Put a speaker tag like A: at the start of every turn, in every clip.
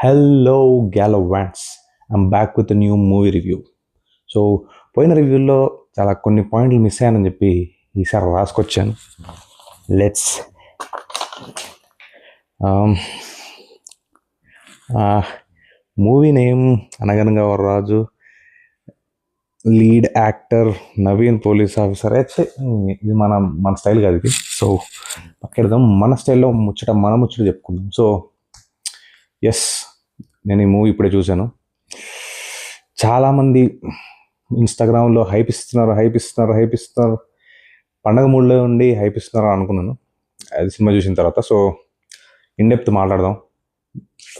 A: Hello gallivants, I'm back with new movie review. So పోయిన రివ్యూలో చాలా కొన్ని పాయింట్లు మిస్ అయ్యానని చెప్పి ఈసారి రాసుకొచ్చాను. Let's movie name Anaganaga Vararaju, lead actor Naveen, police officer. ఇది మన స్టైల్ కాదు ఇది. సో పక్కెడదాం, మన స్టైల్లో మన ముచ్చట చెప్పుకుందాం. సో ఎస్, నేను ఈ మూవీ ఇప్పుడే చూశాను. చాలామంది ఇన్స్టాగ్రామ్లో హైప్ ఇస్తున్నారు, పండగ మూడ్లో ఉండి హైప్ ఇస్తున్నారు అనుకున్నాను అది సినిమా చూసిన తర్వాత. సో ఇన్ డెప్త్ మాట్లాడదాం.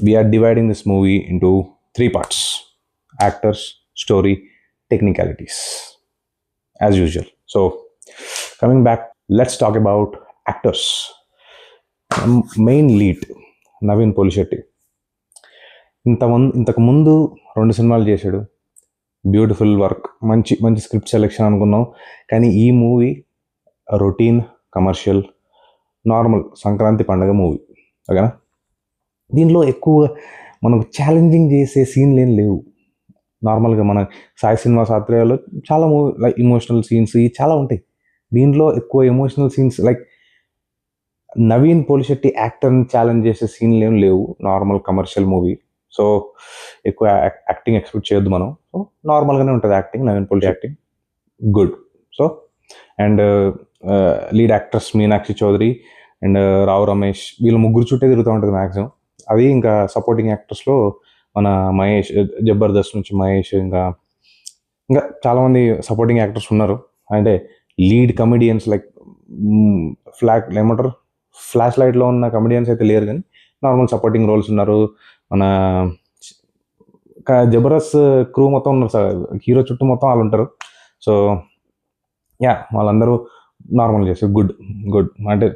A: We're dividing this movie into 3 parts: actors, story, technicalities, as usual. So coming back, let's talk about actors. Main lead Naveen Polishetty. ఇంతకు ముందు 2 సినిమాలు చేశాడు. బ్యూటిఫుల్ వర్క్, మంచి స్క్రిప్ట్ సెలెక్షన్ అనుకున్నాం. కానీ ఈ movie routine, commercial, normal Sankranti పండగ మూవీ. ఓకేనా? దీనిలో ఎక్కువ మనకు ఛాలెంజింగ్ చేసే సీన్లు ఏం లేవు. నార్మల్గా మన సాయి సినిమా సాత్రేయాలో చాలా మూవీ లైక్ ఇమోషనల్ సీన్స్ చాలా ఉంటాయి. దీంట్లో ఎక్కువ emotional scenes like Naveen Polishetty యాక్టర్ని ఛాలెంజ్ చేసే సీన్లు ఏం లేవు. Normal commercial movie. సో ఎక్కువ యాక్టింగ్ ఎక్స్పెక్ట్ చేయొద్దు మనం. సో నార్మల్గానే ఉంటుంది acting. Naveen Polishetty acting good. So and lead actors Meenakshi Chaudhary and Rao Ramesh, వీళ్ళ ముగ్గురు చుట్టే తిరుగుతూ ఉంటుంది మ్యాక్సిమం. అది ఇంకా సపోర్టింగ్ యాక్టర్స్లో మన మహేష్, జబర్దస్త్ నుంచి మహేష్, ఇంకా చాలామంది సపోర్టింగ్ యాక్టర్స్ ఉన్నారు. అంటే లీడ్ కమెడియన్స్ లైక్ ఫ్లాష్ లైట్లో ఉన్న కమెడియన్స్ అయితే లేరు, కానీ నార్మల్ సపోర్టింగ్ రోల్స్ ఉన్నారు. మన జబర్దస్త్ క్రూ మొత్తం ఉన్నారు సార్, హీరో చుట్టూ మొత్తం వాళ్ళు ఉంటారు. సో వాళ్ళందరూ నార్మల్ చేస్తారు. గుడ్ అంటే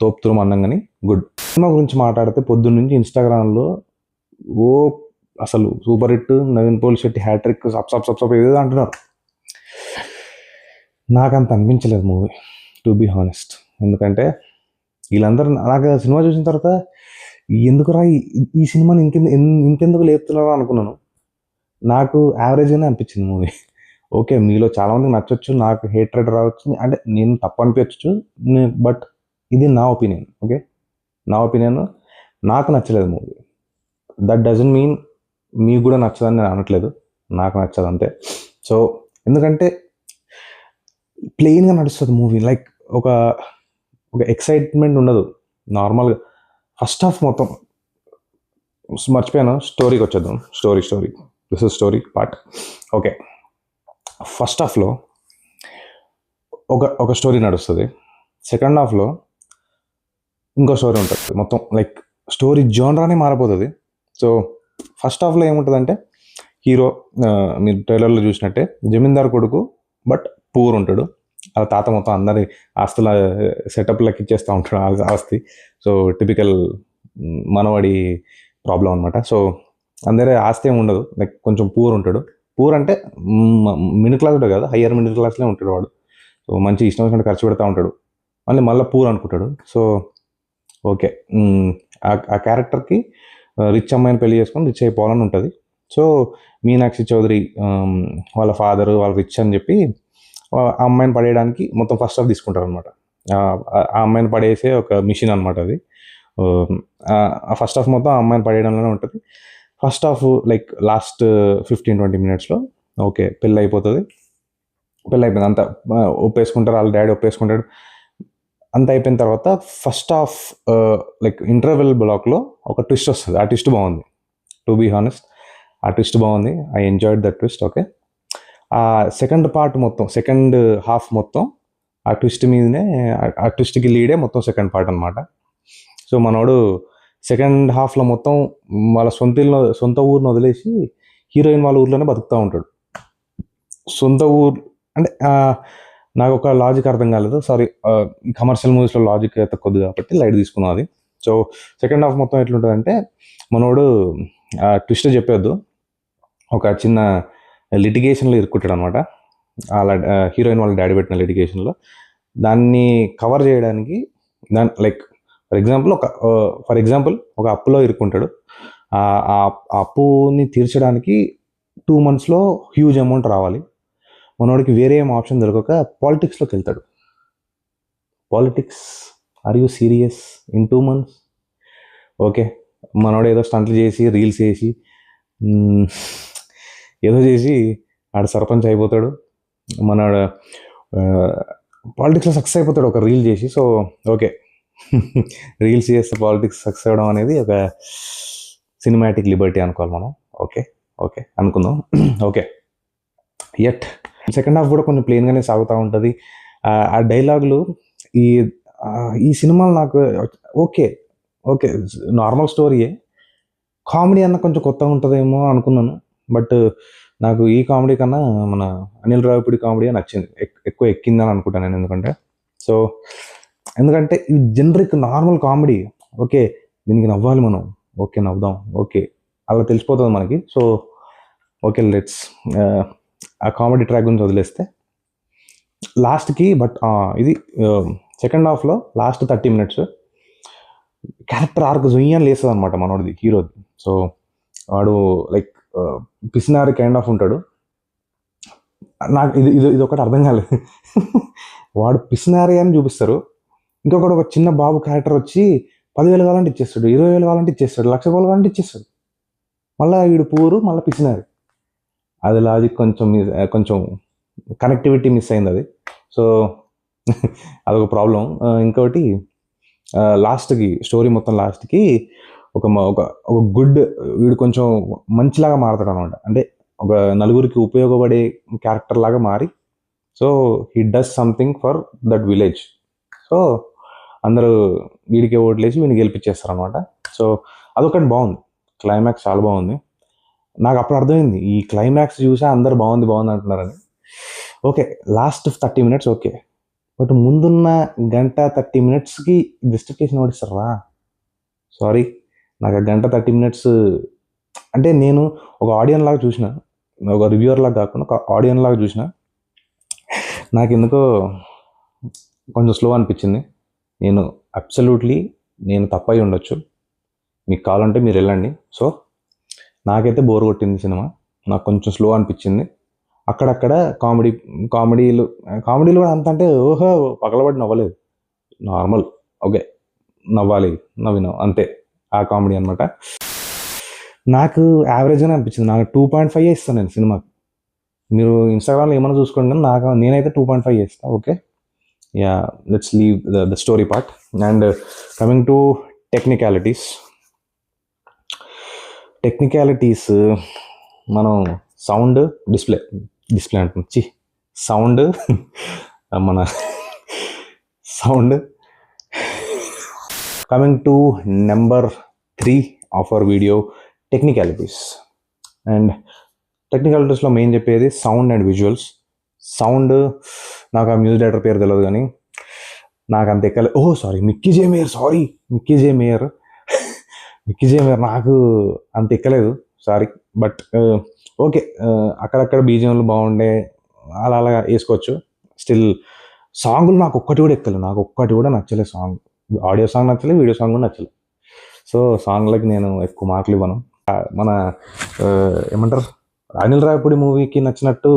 A: తోపుతురు అన్నం, కానీ గుడ్. సినిమా గురించి మాట్లాడితే పొద్దున్న నుంచి ఇన్స్టాగ్రామ్లో అసలు super hit, Naveen Polishetty hattrick, సప్ ఏదో అంటున్నారు. నాకు అంత అనిపించలేదు మూవీ, టు బీ హానెస్ట్. ఎందుకంటే వీళ్ళందరూ నాకు సినిమా చూసిన తర్వాత ఎందుకురా ఈ సినిమాని ఇంకెందుకు లేపుతున్నారో అనుకున్నాను. నాకు యావరేజ్గానే అనిపించింది మూవీ. ఓకే, మీలో చాలామందికి నచ్చవచ్చు, నాకు హేట్రెడ్ రావచ్చు, అంటే నేను తప్పు అనిపించచ్చు, బట్ ఇది నా ఒపీనియన్. ఓకే, నా ఒపీనియన్. నాకు నచ్చలేదు మూవీ. దట్ డజంట్ మీన్ మీకు కూడా నచ్చదని నేను అనట్లేదు, నాకు నచ్చదు అంతే. సో ఎందుకంటే ప్లెయిన్గా నడుస్తుంది మూవీ. లైక్ ఒక ఎక్సైట్మెంట్ ఉండదు. నార్మల్గా ఫస్ట్ హాఫ్ మొత్తం మర్చిపోయాను. స్టోరీకి వచ్చేద్దాం. Story this is story part. Okay, first హాఫ్లో ఒక స్టోరీ నడుస్తుంది. సెకండ్ హాఫ్లో ఇంకో స్టోరీ ఉంటుంది. మొత్తం లైక్ స్టోరీ జోనరానే మారిపోతుంది. సో ఫస్ట్ హాఫ్లో ఏముంటుందంటే, హీరో మీరు ట్రైలర్లో చూసినట్టే జమీందార్ కొడుకు, బట్ పూర్ ఉంటాడు. ఆ తాత మొత్తం అందరి ఆస్తుల సెటప్లకి ఇచ్చేస్తూ ఉంటాడు ఆస్తి. సో టిపికల్ మనవాడి ప్రాబ్లం అనమాట. సో అందరి ఆస్తి ఏమి ఉండదు, లైక్ కొంచెం పూర్ ఉంటాడు. పూర్ అంటే మిడిల్ క్లాస్ ఉంటాడు కదా, హయ్యర్ మిడిల్ క్లాస్లో ఉంటాడు వాడు. సో మంచి ఇష్టం వచ్చినట్టు ఖర్చు పెడతా ఉంటాడు. మళ్ళీ పూర్ అనుకుంటాడు. సో ఓకే, ఆ క్యారెక్టర్కి రిచ్ అమ్మాయిని పెళ్లి చేసుకొని రిచ్ అయిపోవాలని ఉంటుంది. సో మీనాక్షి చౌదరి వాళ్ళ ఫాదరు వాళ్ళు రిచ్ అని చెప్పి ఆ అమ్మాయిని పడేయడానికి మొత్తం ఫస్ట్ హాఫ్ తీసుకుంటారు అనమాట. ఆ అమ్మాయిని పడేసే ఒక మిషన్ అనమాట అది. ఆ ఫస్ట్ హాఫ్ మొత్తం ఆ అమ్మాయిని పడేయడంలోనే ఉంటుంది. ఫస్ట్ హాఫ్ లైక్ లాస్ట్ 15-20 minutesలో ఓకే పెళ్ళి అయిపోతుంది. అంతా ఒప్పేసుకుంటారు, వాళ్ళ డాడీ ఒప్పేసుకుంటాడు. అంత అయిపోయిన తర్వాత ఫస్ట్ హాఫ్ లైక్ ఇంటర్వెల్ బ్లాక్లో ఒక ట్విస్ట్ వస్తుంది. ఆ ట్విస్ట్ బాగుంది, టు బీ హానెస్ట్. ఆ ట్విస్ట్ బాగుంది. I enjoyed that twist. Okay, ఆ సెకండ్ హాఫ్ మొత్తం ఆ ట్విస్ట్ మీదనే, ఆ ట్విస్ట్కి లీడే మొత్తం సెకండ్ పార్ట్ అనమాట. సో మనోడు సెకండ్ హాఫ్లో మొత్తం వాళ్ళ సొంత ఊరిని వదిలేసి హీరోయిన్ వాళ్ళ ఊర్లోనే బతుకుతూ ఉంటాడు. సొంత ఊరు అంటే నాకు ఒక లాజిక్ అర్థం కాలేదు, సారీ. ఈ కమర్షియల్ మూవీస్లో లాజిక్ అయితే కొద్ది కాబట్టి లైట్ తీసుకున్నాం అది. సో సెకండ్ హాఫ్ మొత్తం ఎట్లుంటుందంటే, మనోడు ట్విస్ట్ చెప్పొద్దు, ఒక చిన్న లిటిగేషన్లో ఇరుక్కుంటాడు అనమాట. అలా హీరోయిన్ వాళ్ళ డాడీ పెట్టిన లిటిగేషన్లో దాన్ని కవర్ చేయడానికి లైక్ ఫర్ ఎగ్జాంపుల్ ఒక అప్పులో ఇరుక్కుంటాడు. ఆ ఆ అప్పుని తీర్చడానికి 2 మంత్స్‌లో హ్యూజ్ అమౌంట్ రావాలి. మనోడికి వేరే ఏం ఆప్షన్ దొరకక పాలిటిక్స్‌లోకి వెళ్తాడు. Politics, are you serious? In 2 months? Okay. మనోడు ఏదో స్టంట్లు చేసి, రీల్స్ చేసి, ఏదో చేసి ఆడు సర్పంచ్ అయిపోతాడు. మనోడు పాలిటిక్స్లో సక్సెస్ అయిపోతాడు ఒక రీల్ చేసి. సో ఓకే, రీల్స్ చేస్తే పాలిటిక్స్ సక్సెస్ అవ్వడం అనేది ఒక సినిమాటిక్ లిబర్టీ అనుకోవాలి మనం. ఓకే ఓకే అనుకుందాం. ఓకే, ఎట్ సెకండ్ హాఫ్ కూడా కొంచెం ప్లెయిన్గానే సాగుతూ ఉంటుంది. ఆ డైలాగులు ఈ ఈ సినిమాలు నాకు ఓకే ఓకే నార్మల్ స్టోరీయే. కామెడీ అన్న కొంచెం కొత్తగా ఉంటుందేమో అనుకున్నాను. బట్ నాకు ఈ కామెడీ కన్నా మన అనిల్ రావిపూడి కామెడీ నచ్చింది, ఎక్కువ ఎక్కిందని అనుకుంటాను నేను. ఎందుకంటే ఈ జనరిక్ నార్మల్ కామెడీ ఓకే, దీనికి నవ్వాలి మనం, ఓకే నవ్వుదాం, ఓకే అలా తెలిసిపోతుంది మనకి. సో ఓకే లెట్స్ ఆ కామెడీ ట్రాక్ గురించి వదిలేస్తే లాస్ట్కి ఇది సెకండ్ హాఫ్లో లాస్ట్ 30 minutes క్యారెక్టర్ ఆర్క్ జొయ్యని లేస్తుంది అనమాట మనోడిది, హీరోది. సో వాడు లైక్ పిసినారి కైండ్ ఆఫ్ ఉంటాడు. నాకు ఇది ఇది ఇది ఒకటి అర్థం కాలేదు. వాడు పిసినారి అని చూపిస్తారు, ఇంకొకటి ఒక చిన్న బాబు క్యారెక్టర్ వచ్చి 10,000 కావాలంటే ఇచ్చేస్తాడు, 20,000 కావాలంటే ఇచ్చేస్తాడు, 1,00,000 కావాలంటే ఇచ్చేస్తాడు. మళ్ళీ వీడు పూరు, మళ్ళీ పిసినారి. అది లాజిక్ కొంచెం కనెక్టివిటీ మిస్ అయింది అది. సో అదొక ప్రాబ్లం. ఇంకోటి లాస్ట్కి స్టోరీ మొత్తం లాస్ట్కి ఒక గుడ్, వీడు కొంచెం మంచిలాగా మారుతాడు అనమాట. అంటే ఒక నలుగురికి ఉపయోగపడే క్యారెక్టర్ లాగా మారి, so he does something for that village. So అందరూ వీడికి ఓట్లేసి వీడిని గెలిపించేస్తారు అనమాట. సో అదొకటి బాగుంది, క్లైమాక్స్ చాలా బాగుంది. నాకు అప్పుడు అర్థమైంది ఈ క్లైమాక్స్ చూసా అందరు బాగుంది అంటున్నారని. Okay last 30 minutes okay, but ముందున్న 1:30 జస్టిఫికేషన్ ఓడిస్తారా? సారీ, నాకు 1:30 అంటే నేను ఒక ఆడియన్ లాగా చూసిన, ఒక రివ్యూవర్ లాగా కాకుండా ఒక ఆడియన్ లాగా చూసిన. నాకు ఎందుకో కొంచెం స్లో అనిపించింది. నేను తప్పై ఉండొచ్చు, మీకు కావాలంటే మీరు వెళ్ళండి. సో నాకైతే బోర్ కొట్టింది సినిమా, నాకు కొంచెం స్లో అనిపించింది. అక్కడక్కడ కామెడీలు కూడా అంత అంటే ఓహో పగలబడి నవ్వలేదు, నార్మల్ ఓకే నవ్వినాం అంతే, ఆ కామెడీ అనమాట. నాకు యావరేజ్గానే అనిపించింది. నాకు 2.5 ఇస్తాను నేను సినిమాకి. మీరు ఇన్స్టాగ్రామ్లో ఏమైనా చూసుకోండి, నేనైతే 2.5 ఇస్తాను. Okay, ya let's leave the story part and coming to technicalities మనం సౌండ్ డిస్ప్లే అంటున్నా, సౌండ్ మన sound. Coming to number 3 of our video, technicalities. And టెక్నికాలిటీస్లో మెయిన్ చెప్పేది సౌండ్ అండ్ విజువల్స్. సౌండ్ నాకు ఆ మ్యూజిక్ డైరెక్టర్ పేరు తెలియదు, కానీ నాకు అంత ఎక్కలేదు. మిక్కీ జే మేయర్ నాకు అంత ఎక్కలేదు, సారీ. బట్ ఓకే, అక్కడక్కడ బీజిఎంలు బాగుండే, అలా వేసుకోవచ్చు. స్టిల్ సాంగులు నాకు ఒక్కటి కూడా నచ్చలేదు. సాంగ్, ఆడియో సాంగ్ నచ్చలేదు, వీడియో సాంగ్ కూడా నచ్చలేదు. సో సాంగ్లకి నేను ఎక్కువ మార్కులు ఇవ్వను. మన ఏమంటారు, అనిల్ రావిపూడి మూవీకి నచ్చినట్టు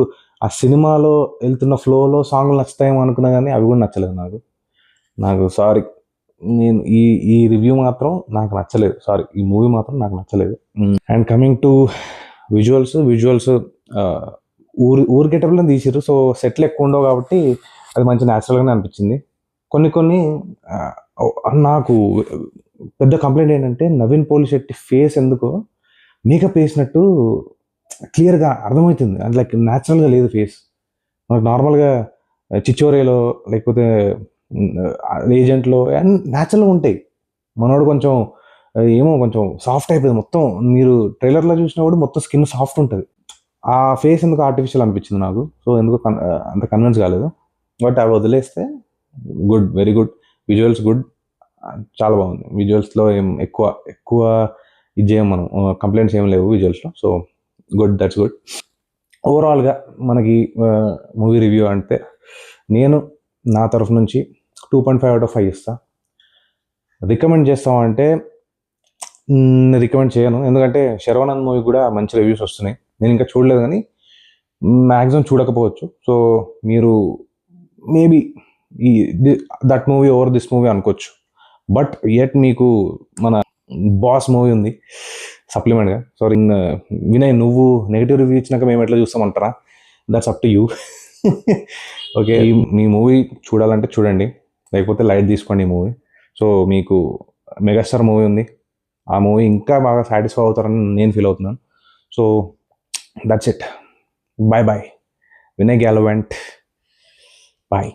A: ఆ సినిమాలో వెళ్తున్న ఫ్లోలో సాంగ్లు నచ్చుతాయేమో అనుకున్నా, కానీ అవి కూడా నచ్చలేదు నాకు సారీ. నేను ఈ రివ్యూ మాత్రం నాకు నచ్చలేదు, సారీ, ఈ మూవీ మాత్రం నాకు నచ్చలేదు. అండ్ కమింగ్ టు విజువల్స్ ఊరు గెటప్లో తీసిర్రు. సో సెట్లు ఎక్కువ ఉండవు కాబట్టి అది మంచి న్యాచురల్గానే అనిపించింది. కొన్ని నాకు పెద్ద కంప్లైంట్ ఏంటంటే, నవీన్ పోలిశెట్టి ఫేస్ ఎందుకో మేకప్ వేసినట్టు క్లియర్గా అర్థమవుతుంది, అంటే లైక్ న్యాచురల్గా లేదు ఫేస్. మనకు నార్మల్గా చిచ్చోరేలో లేకపోతే ఏజెంట్లో న్యాచురల్గా ఉంటాయి. మనోడు కొంచెం కొంచెం సాఫ్ట్ అయిపోయింది మొత్తం. మీరు ట్రైలర్లో చూసినా కూడా మొత్తం స్కిన్ సాఫ్ట్ ఉంటుంది. ఆ ఫేస్ ఎందుకు ఆర్టిఫిషియల్ అనిపించింది నాకు. సో ఎందుకు అంత కన్విన్స్ కాలేదు. బట్ అవి వదిలేస్తే good, very good. Visuals good, చాలా బాగుంది. విజువల్స్లో ఏం ఎక్కువ ఇది చేయం మనం, కంప్లైంట్స్ ఏం లేవు విజువల్స్లో. So good, that's good. ఓవరాల్గా మనకి మూవీ రివ్యూ అంటే నేను నా తరఫు నుంచి 2.5 out of 5 ఇస్తా. రికమెండ్ చేస్తామంటే రికమెండ్ చేయను, ఎందుకంటే శర్వానంద్ మూవీ కూడా మంచి రివ్యూస్ వస్తున్నాయి. నేను ఇంకా చూడలేదు కానీ మ్యాక్సిమం చూడకపోవచ్చు. సో మీరు మేబీ ఈ that movie over this movie అనుకోవచ్చు. బట్ యట్ మీకు మన బాస్ మూవీ ఉంది సప్లిమెంట్గా. సారీ వినయ్, నువ్వు నెగిటివ్ రివ్యూ ఇచ్చినాక మేము ఎట్లా చూస్తామంటారా? That's up to you. Okay, మీ మూవీ చూడాలంటే చూడండి, లేకపోతే లైట్ తీసుకోండి ఈ మూవీ. సో మీకు మెగాస్టార్ మూవీ ఉంది, ఆ మూవీ ఇంకా బాగా సాటిస్ఫై అవుతారని నేను ఫీల్ అవుతున్నాను. So that's it. Bye bye. Vinay gallivant. Bye.